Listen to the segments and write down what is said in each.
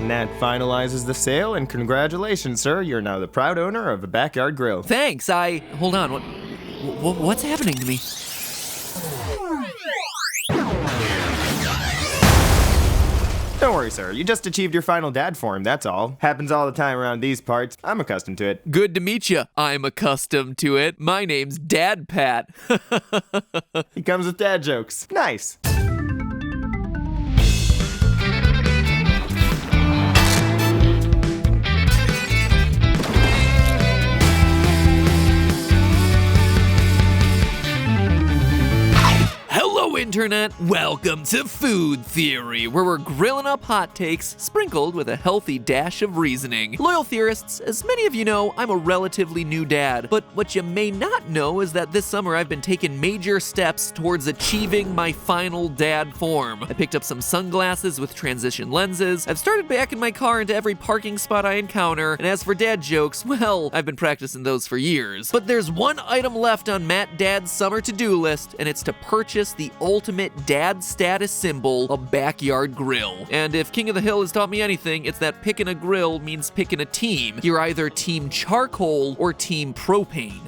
And that finalizes the sale, and congratulations, sir. You're now the proud owner of a backyard grill. Thanks, hold on, what's happening to me? Don't worry, sir. You just achieved your final dad form, that's all. Happens all the time around these parts. I'm accustomed to it. Good to meet you. I'm accustomed to it. My name's Dad Pat. He comes with dad jokes. Nice. Hello, Internet! Welcome to Food Theory, where we're grilling up hot takes, sprinkled with a healthy dash of reasoning. Loyal theorists, as many of you know, I'm a relatively new dad, but what you may not know is that this summer I've been taking major steps towards achieving my final dad form. I picked up some sunglasses with transition lenses, I've started backing my car into every parking spot I encounter, and as for dad jokes, well, I've been practicing those for years. But there's one item left on Matt Dad's summer to-do list, and it's to purchase the ultimate dad status symbol, a backyard grill. And if King of the Hill has taught me anything, it's that picking a grill means picking a team. You're either team charcoal or team propane.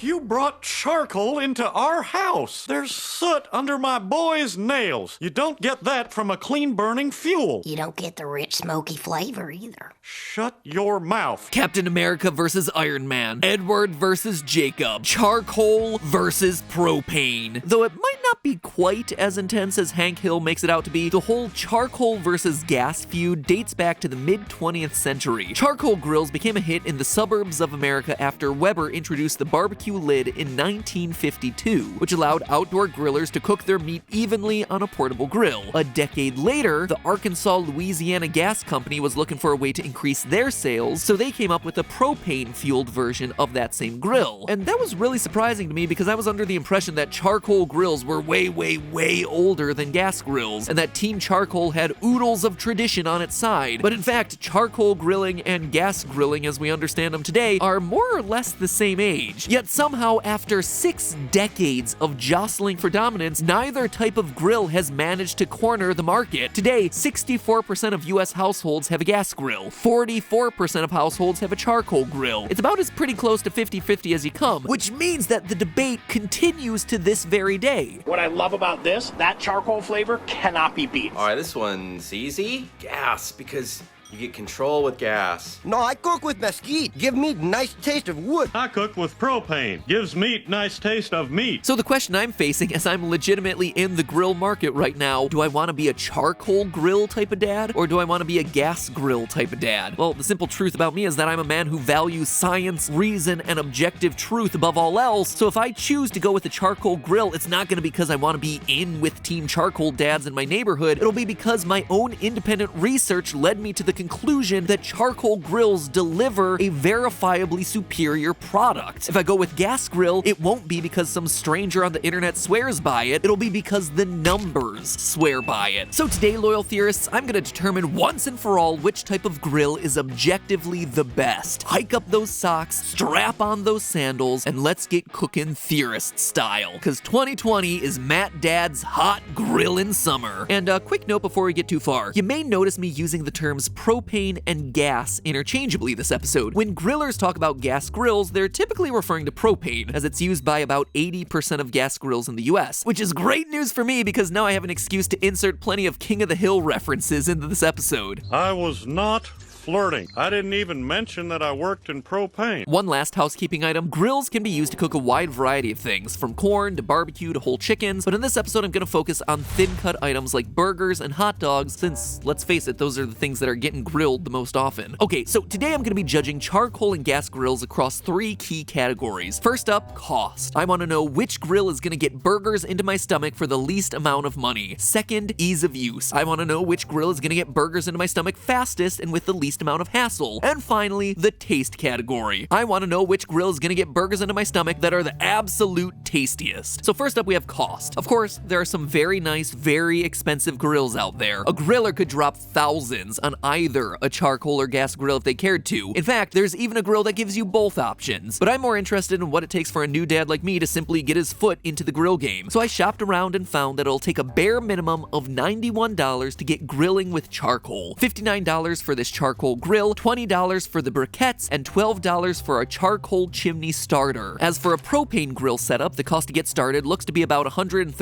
You brought charcoal into our house. There's soot under my boy's nails. You don't get that from a clean-burning fuel. You don't get the rich, smoky flavor either. Shut your mouth. Captain America versus Iron Man. Edward versus Jacob. Charcoal versus propane. Though it might not be quite as intense as Hank Hill makes it out to be, the whole charcoal versus gas feud dates back to the mid-20th century. Charcoal grills became a hit in the suburbs of America after Weber introduced the barbecue lid in 1952, which allowed outdoor grillers to cook their meat evenly on a portable grill. A decade later, the Arkansas-Louisiana Gas Company was looking for a way to increase their sales, so they came up with a propane-fueled version of that same grill. And that was really surprising to me because I was under the impression that charcoal grills were way older than gas grills, and that Team Charcoal had oodles of tradition on its side. But in fact, charcoal grilling and gas grilling as we understand them today are more or less the same age. Yet somehow, after 6 decades of jostling for dominance, neither type of grill has managed to corner the market. Today, 64% of US households have a gas grill. 44% of households have a charcoal grill. It's about as pretty close to 50-50 as you come, which means that the debate continues to this very day. What I love about this, that charcoal flavor cannot be beat. All right, this one's easy. Gas, because you get control with gas. No, I cook with mesquite. Give meat nice taste of wood. I cook with propane. Gives meat nice taste of meat. So the question I'm facing as I'm legitimately in the grill market right now, do I want to be a charcoal grill type of dad, or do I want to be a gas grill type of dad? Well, the simple truth about me is that I'm a man who values science, reason, and objective truth above all else, so if I choose to go with a charcoal grill, it's not going to be because I want to be in with Team Charcoal dads in my neighborhood, it'll be because my own independent research led me to the conclusion that charcoal grills deliver a verifiably superior product. If I go with gas grill, it won't be because some stranger on the internet swears by it, it'll be because the numbers swear by it. So today, loyal theorists, I'm gonna determine once and for all which type of grill is objectively the best. Hike up those socks, strap on those sandals, and let's get cooking theorist style. Cause 2020 is Matt Dad's hot grillin' summer. And a quick note before we get too far, you may notice me using the terms propane and gas interchangeably this episode. When grillers talk about gas grills, they're typically referring to propane, as it's used by about 80% of gas grills in the US, which is great news for me because now I have an excuse to insert plenty of King of the Hill references into this episode. I was not flirting. I didn't even mention that I worked in propane. One last housekeeping item, grills can be used to cook a wide variety of things, from corn to barbecue to whole chickens, but in this episode I'm going to focus on thin-cut items like burgers and hot dogs, since, let's face it, those are the things that are getting grilled the most often. Okay, so today I'm going to be judging charcoal and gas grills across 3 key categories. First up, cost. I want to know which grill is going to get burgers into my stomach for the least amount of money. Second, ease of use. I want to know which grill is going to get burgers into my stomach fastest and with the least least amount of hassle. And finally, the taste category. I want to know which grill is going to get burgers into my stomach that are the absolute tastiest. So first up, we have cost. Of course, there are some very nice, very expensive grills out there. A griller could drop thousands on either a charcoal or gas grill if they cared to. In fact, there's even a grill that gives you both options. But I'm more interested in what it takes for a new dad like me to simply get his foot into the grill game. So I shopped around and found that it'll take a bare minimum of $91 to get grilling with charcoal. $59 for this charcoal grill, $20 for the briquettes, and $12 for a charcoal chimney starter. As for a propane grill setup, the cost to get started looks to be about $139,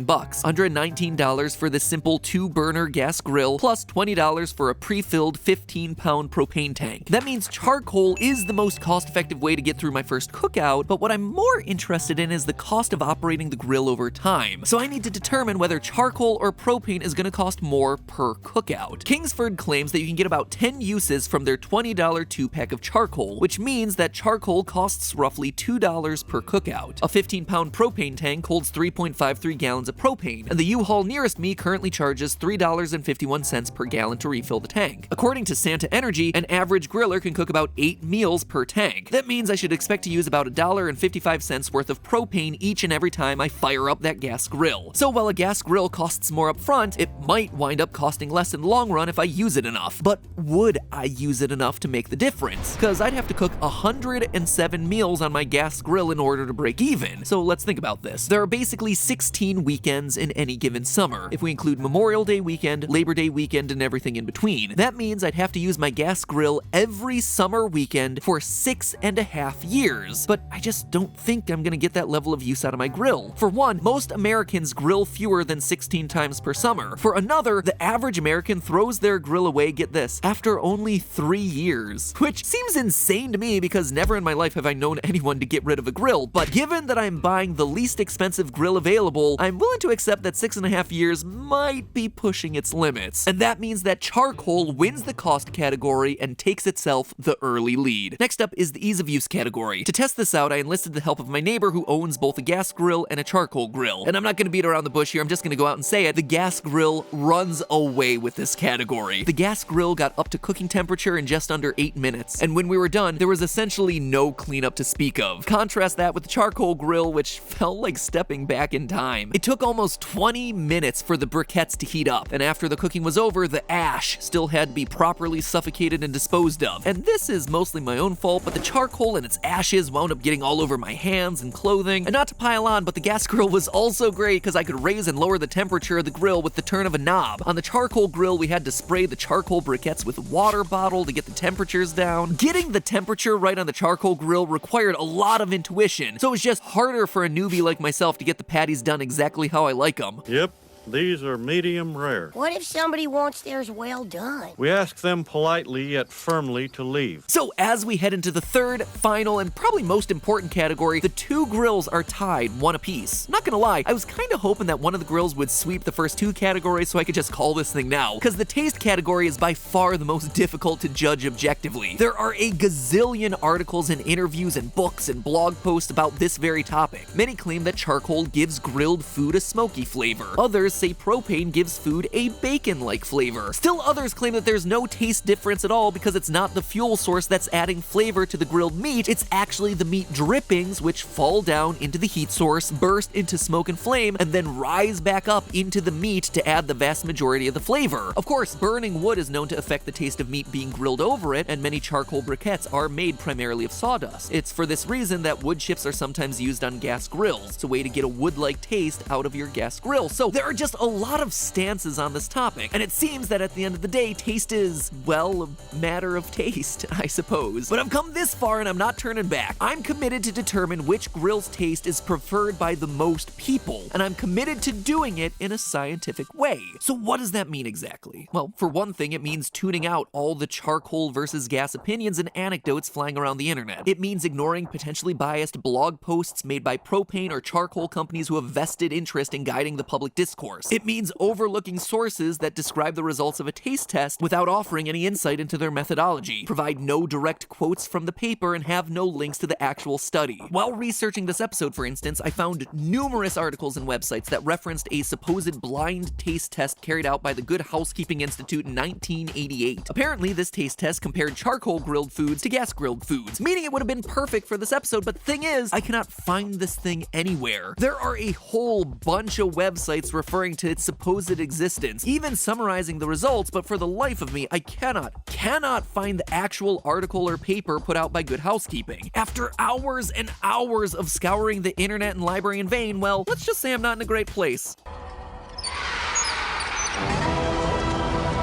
$119 for the simple 2-burner gas grill, plus $20 for a pre-filled 15-pound propane tank. That means charcoal is the most cost-effective way to get through my first cookout, but what I'm more interested in is the cost of operating the grill over time. So I need to determine whether charcoal or propane is going to cost more per cookout. Kingsford claims that you can get about 10 uses from their $20 2-pack of charcoal, which means that charcoal costs roughly $2 per cookout. A 15-pound propane tank holds 3.53 gallons of propane, and the U-Haul nearest me currently charges $3.51 per gallon to refill the tank. According to Santa Energy, an average griller can cook about 8 meals per tank. That means I should expect to use about $1.55 worth of propane each and every time I fire up that gas grill. So while a gas grill costs more up front, it might wind up costing less in the long run if I use it enough. But would I use it enough to make the difference? Because I'd have to cook 107 meals on my gas grill in order to break even. So let's think about this. There are basically 16 weekends in any given summer, if we include Memorial Day weekend, Labor Day weekend, and everything in between. That means I'd have to use my gas grill every summer weekend for 6.5 years. But I just don't think I'm gonna get that level of use out of my grill. For one, most Americans grill fewer than 16 times per summer. For another, the average American throws their grill away, get this, after only 3 years. Which seems insane to me because never in my life have I known anyone to get rid of a grill. But given that I'm buying the least expensive grill available, I'm willing to accept that 6.5 years might be pushing its limits. And that means that charcoal wins the cost category and takes itself the early lead. Next up is the ease of use category. To test this out, I enlisted the help of my neighbor who owns both a gas grill and a charcoal grill. And I'm not gonna beat around the bush here, I'm just gonna go out and say it. The gas grill runs away with this category. The gas grill got up to cooking temperature in just under 8 minutes. And when we were done, there was essentially no cleanup to speak of. Contrast that with the charcoal grill, which felt like stepping back in time. It took almost 20 minutes for the briquettes to heat up, and after the cooking was over, the ash still had to be properly suffocated and disposed of. And this is mostly my own fault, but the charcoal and its ashes wound up getting all over my hands and clothing. And not to pile on, but the gas grill was also great because I could raise and lower the temperature of the grill with the turn of a knob. On the charcoal grill, we had to spray the charcoal briquettes with a water bottle to get the temperatures down. Getting the temperature right on the charcoal grill required a lot of intuition, so it was just harder for a newbie like myself to get the patties done exactly how I like them. Yep, these are medium rare. What if somebody wants theirs well done? We ask them politely yet firmly to leave. So as we head into the third, final, and probably most important category, the two grills are tied, one apiece. Not gonna lie, I was kinda hoping that one of the grills would sweep the first two categories so I could just call this thing now, because the taste category is by far the most difficult to judge objectively. There are a gazillion articles and interviews and books and blog posts about this very topic. Many claim that charcoal gives grilled food a smoky flavor. Others say propane gives food a bacon-like flavor. Still others claim that there's no taste difference at all because it's not the fuel source that's adding flavor to the grilled meat, it's actually the meat drippings which fall down into the heat source, burst into smoke and flame, and then rise back up into the meat to add the vast majority of the flavor. Of course, burning wood is known to affect the taste of meat being grilled over it, and many charcoal briquettes are made primarily of sawdust. It's for this reason that wood chips are sometimes used on gas grills. It's a way to get a wood-like taste out of your gas grill. So there are just a lot of stances on this topic, and it seems that at the end of the day, taste is, well, a matter of taste, I suppose. But I've come this far and I'm not turning back. I'm committed to determine which grill's taste is preferred by the most people, and I'm committed to doing it in a scientific way. So what does that mean exactly? Well, for one thing, it means tuning out all the charcoal versus gas opinions and anecdotes flying around the internet. It means ignoring potentially biased blog posts made by propane or charcoal companies who have vested interest in guiding the public discourse. source. It means overlooking sources that describe the results of a taste test without offering any insight into their methodology, provide no direct quotes from the paper, and have no links to the actual study. While researching this episode, for instance, I found numerous articles and websites that referenced a supposed blind taste test carried out by the Good Housekeeping Institute in 1988. Apparently, this taste test compared charcoal grilled foods to gas grilled foods, meaning it would have been perfect for this episode, but the thing is, I cannot find this thing anywhere. There are a whole bunch of websites referring to its supposed existence, even summarizing the results, but for the life of me, I cannot find the actual article or paper put out by Good Housekeeping. After hours and hours of scouring the internet and library in vain, well, let's just say I'm not in a great place.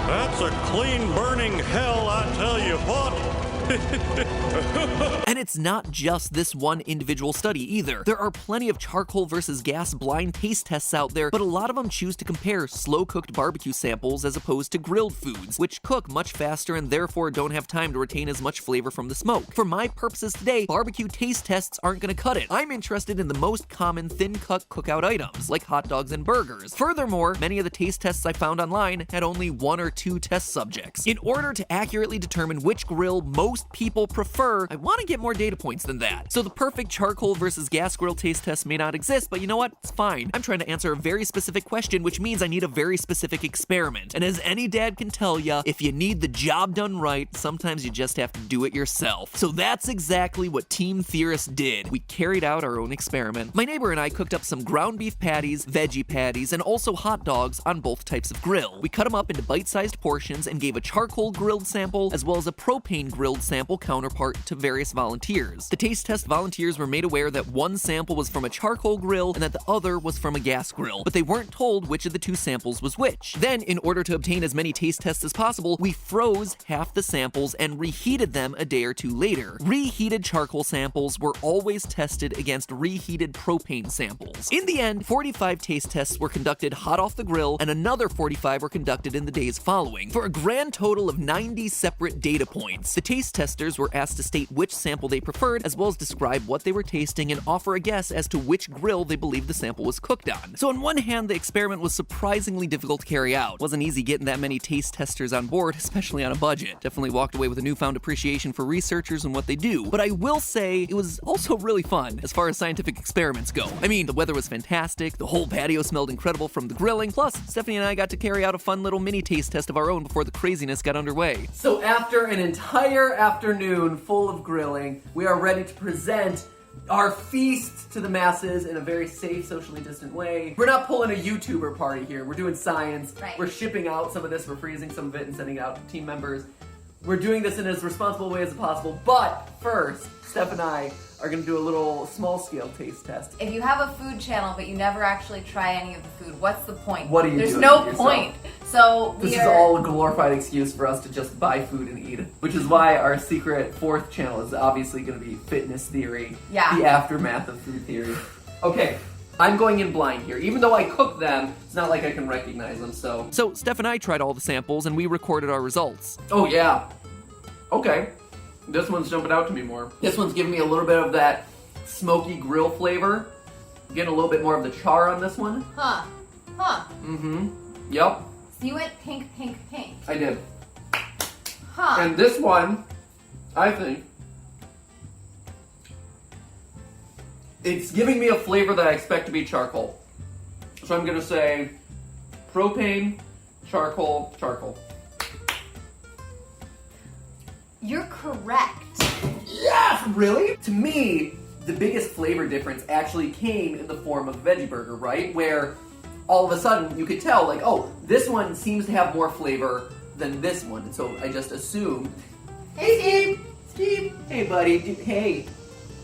That's a clean burning hell, I tell you what. And it's not just this one individual study either. There are plenty of charcoal versus gas blind taste tests out there, but a lot of them choose to compare slow-cooked barbecue samples as opposed to grilled foods, which cook much faster and therefore don't have time to retain as much flavor from the smoke. For my purposes today, barbecue taste tests aren't gonna cut it. I'm interested in the most common thin-cut cookout items, like hot dogs and burgers. Furthermore, many of the taste tests I found online had only 1 or 2 test subjects. In order to accurately determine which grill most people prefer, I want to get more data points than that. So the perfect charcoal versus gas grill taste test may not exist, but you know what? It's fine. I'm trying to answer a very specific question, which means I need a very specific experiment. And as any dad can tell ya, if you need the job done right, sometimes you just have to do it yourself. So that's exactly what Team Theorists did. We carried out our own experiment. My neighbor and I cooked up some ground beef patties, veggie patties, and also hot dogs on both types of grill. We cut them up into bite-sized portions and gave a charcoal grilled sample as well as a propane grilled sample counterpart to various volunteers. The taste test volunteers were made aware that one sample was from a charcoal grill and that the other was from a gas grill, but they weren't told which of the 2 samples was which. Then, in order to obtain as many taste tests as possible, we froze half the samples and reheated them a day or 2 later. Reheated charcoal samples were always tested against reheated propane samples. In the end, 45 taste tests were conducted hot off the grill, and another 45 were conducted in the days following, for a grand total of 90 separate data points. The taste testers were asked to state which sample they preferred, as well as describe what they were tasting and offer a guess as to which grill they believed the sample was cooked on. So on one hand, the experiment was surprisingly difficult to carry out. It wasn't easy getting that many taste testers on board, especially on a budget. Definitely walked away with a newfound appreciation for researchers and what they do. But I will say, it was also really fun as far as scientific experiments go. I mean, the weather was fantastic, the whole patio smelled incredible from the grilling, plus Stephanie and I got to carry out a fun little mini taste test of our own before the craziness got underway. So after an entire afternoon full of grilling, we are ready to present our feast to the masses in a very safe, socially distant way. We're not pulling a YouTuber party here. We're doing science. Right. We're shipping out some of this. We're freezing some of it and sending it out to team members. We're doing this in as responsible way as possible. But first, Steph and I are going to do a little small-scale taste test. If you have a food channel but you never actually try any of the food, what's the point? What are you There's doing no with point. So This is all a glorified excuse for us to just buy food and eat it. Which is why our secret 4th channel is obviously going to be Fitness Theory. Yeah. The aftermath of food theory. Okay, I'm going in blind here. Even though I cooked them, it's not like I can recognize them, so... So Steph and I tried all the samples and we recorded our results. Oh, yeah. Okay. This one's jumping out to me more. This one's giving me a little bit of that smoky grill flavor. Getting a little bit more of the char on this one. Huh. Mm-hmm. Yep. So you went pink, pink, pink. I did. Huh. And this one, I think, it's giving me a flavor that I expect to be charcoal. So I'm gonna say propane, charcoal, charcoal. You're correct. Yes! Really? To me, the biggest flavor difference actually came in the form of a veggie burger, right? Where all of a sudden you could tell, like, oh, this one seems to have more flavor than this one. And so I just assumed, hey, Steve! Steve! Hey, buddy. Hey,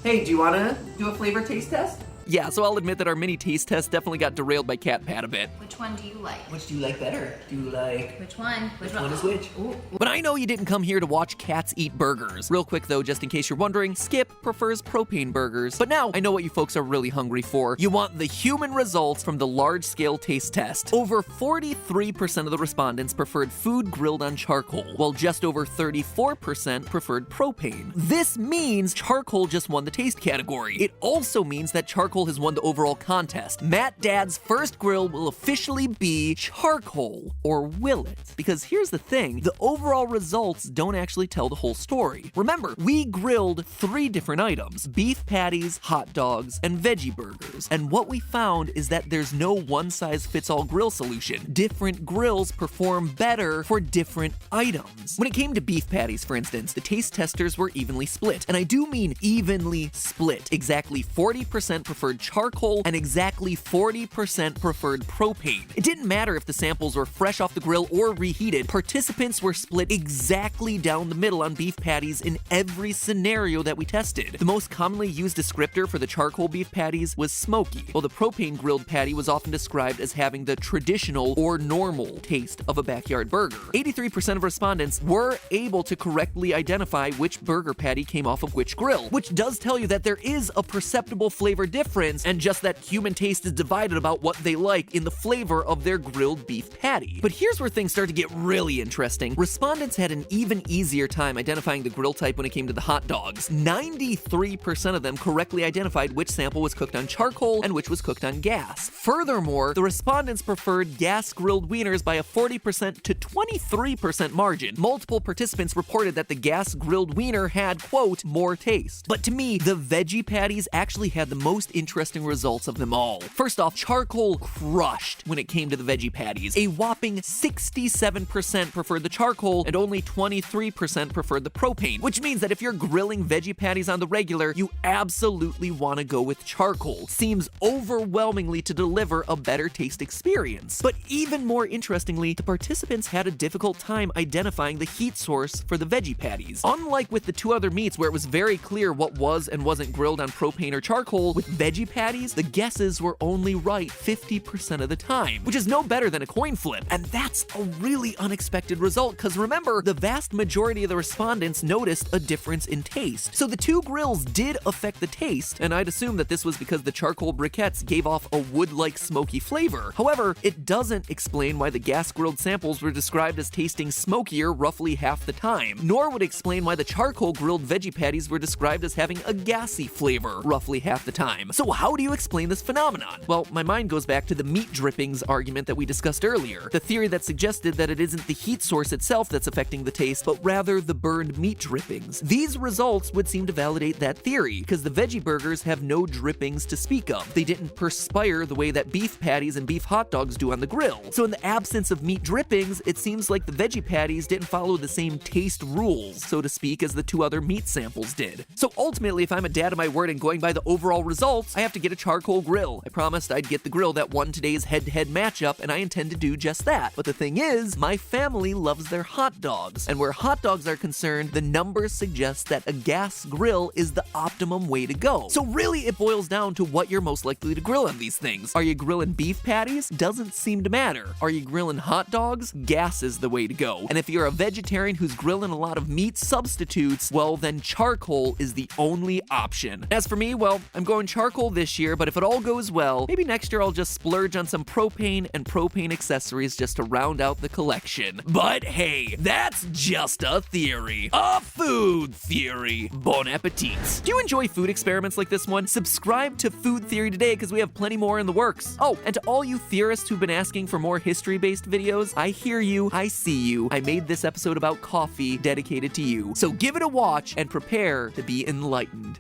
do you want to do a flavor taste test? Yeah, so I'll admit that our mini taste test definitely got derailed by Cat Pat a bit. Which one do you like? Which do you like better? Do you like... Which one? Which one is which? Ooh. But I know you didn't come here to watch cats eat burgers. Real quick though, just in case you're wondering, Skip prefers propane burgers. But now I know what you folks are really hungry for. You want the human results from the large-scale taste test. Over 43% of the respondents preferred food grilled on charcoal, while just over 34% preferred propane. This means charcoal just won the taste category. It also means that charcoal charcoal has won the overall contest. Matt Dad's first grill will officially be charcoal, or will it? Because here's the thing, the overall results don't actually tell the whole story. Remember, we grilled 3 different items: beef patties, hot dogs, and veggie burgers. And what we found is that there's no one-size-fits-all grill solution. Different grills perform better for different items. When it came to beef patties, for instance, the taste testers were evenly split. And I do mean evenly split. Exactly 40% preferred charcoal and exactly 40% preferred propane. It didn't matter if the samples were fresh off the grill or reheated. Participants were split exactly down the middle on beef patties in every scenario that we tested. The most commonly used descriptor for the charcoal beef patties was smoky, while the propane grilled patty was often described as having the traditional or normal taste of a backyard burger. 83% of respondents were able to correctly identify which burger patty came off of which grill, which does tell you that there is a perceptible flavor difference and just that human taste is divided about what they like in the flavor of their grilled beef patty. But here's where things start to get really interesting. Respondents had an even easier time identifying the grill type when it came to the hot dogs. 93% of them correctly identified which sample was cooked on charcoal and which was cooked on gas. Furthermore, the respondents preferred gas-grilled wieners by a 40% to 23% margin. Multiple participants reported that the gas-grilled wiener had, quote, more taste. But to me, the veggie patties actually had the most interesting results of them all. First off, charcoal crushed when it came to the veggie patties. A whopping 67% preferred the charcoal and only 23% preferred the propane, which means that if you're grilling veggie patties on the regular, you absolutely want to go with charcoal. Seems overwhelmingly to deliver a better taste experience. But even more interestingly, the participants had a difficult time identifying the heat source for the veggie patties. Unlike with the 2 other meats where it was very clear what was and wasn't grilled on propane or charcoal, with veggie patties, the guesses were only right 50% of the time, which is no better than a coin flip. And that's a really unexpected result, because remember, the vast majority of the respondents noticed a difference in taste. So the 2 grills did affect the taste, and I'd assume that this was because the charcoal briquettes gave off a wood-like smoky flavor. However, it doesn't explain why the gas-grilled samples were described as tasting smokier roughly half the time, nor would explain why the charcoal-grilled veggie patties were described as having a gassy flavor roughly half the time. So how do you explain this phenomenon? Well, my mind goes back to the meat drippings argument that we discussed earlier, the theory that suggested that it isn't the heat source itself that's affecting the taste, but rather the burned meat drippings. These results would seem to validate that theory, because the veggie burgers have no drippings to speak of. They didn't perspire the way that beef patties and beef hot dogs do on the grill. So in the absence of meat drippings, it seems like the veggie patties didn't follow the same taste rules, so to speak, as the 2 other meat samples did. So ultimately, if I'm a dad of my word and going by the overall results, I have to get a charcoal grill. I promised I'd get the grill that won today's head-to-head matchup, and I intend to do just that. But the thing is, my family loves their hot dogs, and where hot dogs are concerned, the numbers suggest that a gas grill is the optimum way to go. So really, it boils down to what you're most likely to grill on these things. Are you grilling beef patties? Doesn't seem to matter. Are you grilling hot dogs? Gas is the way to go. And if you're a vegetarian who's grilling a lot of meat substitutes, well, then charcoal is the only option. As for me, well, I'm going charcoal this year, but if it all goes well, maybe next year I'll just splurge on some propane and propane accessories just to round out the collection. But hey, that's just a theory. A food theory. Bon appetit. Do you enjoy food experiments like this one? Subscribe to Food Theory today, because we have plenty more in the works. Oh, and to all you theorists who've been asking for more history-based videos, I hear you, I see you. I made this episode about coffee dedicated to you. So give it a watch and prepare to be enlightened.